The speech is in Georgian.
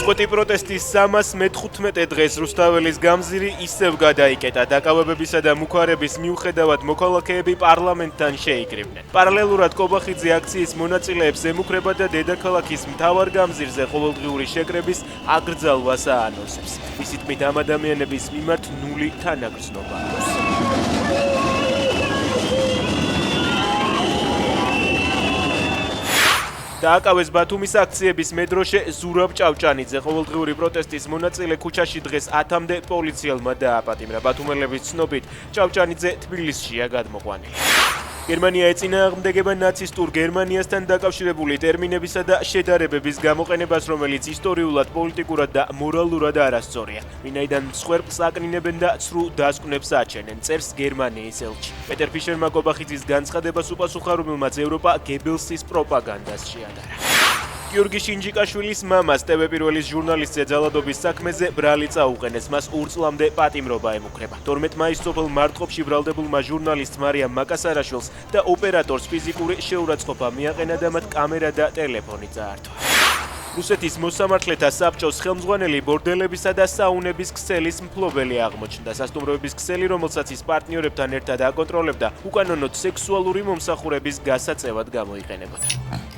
წყვეტი პროტესტის 315 დღეს რუსთაველის გამზირი ისევ გადაიკეტა. დაკავებებისა და მუქარების მიუხედავად მოქალაქეები პარლამენტთან შეიკრიბნენ. პარალელურად კობახიძე აქციის მონაწილეებს ემუქრება და დედაქალაქის მთავარ გამზირზე ყოველდღიური შეკრების აკრძალვას აანონსებს. მისი თქმით, ამ ადამიანების მიმართ ნული თანაგრძნობა აქვს. დააკავეს ბათუმის აქციების მედროშე ზურაბ ჭავჭანიძე. ყოველდღიური პროტესტის მონაწილე ქუჩაში დღეს 10-მდე პოლიციელმა დააპატიმრა. ბათუმელების ცნობით, ჭავჭანიძე თბილისშია გადმოყვანილი. გერმანია ეწინააღმდეგება ნაცისტურ გერმანიასთან დაკავშირებული ტერმინებისა და შედარებების გამოყენებას, რომელიც ისტორიულად, პოლიტიკურად და მორალურად არასწორია. ვინაიდან მსხვერპლს აკნინებენ და ცრუ დასკვნებს აჩენენ, წერს გერმანიის ელჩი. პეტერ ფიშერმა კობახიძის განცხადებას უპასუხა, რომელმაც ევროპა გებელსის პროპაგანდას შეადარა. გიორგი შინჯიკაშვილის მამას TV პირველის ჟურნალისტზე ძალადობის საქმეზე ბრალი წაუყენეს. მას ურწლამდე პატიმრობა ემუქრება. 12 მაისს სოფელ მარტყოფში ბრალდებულმა ჟურნალისტ მარიამ მაკასარაშვილს და ოპერატორს ფიზიკური შეურაცხყოფა მიაყენა და მათ კამერა და ტელეფონი წაართვა. რუსეთის მოსამართლეთა საბჭოს ხელმძღვანელი ბორდელებისა და საუნების ქსელის მფლობელი აღმოჩნდა. სასტუმროების ქსელი, რომელსაც ის პარტნიორებთან ერთად აკონტროლებდა, უკანონოდ სექსუალური მომსახურების გასაწევად გამოიყენებოდა.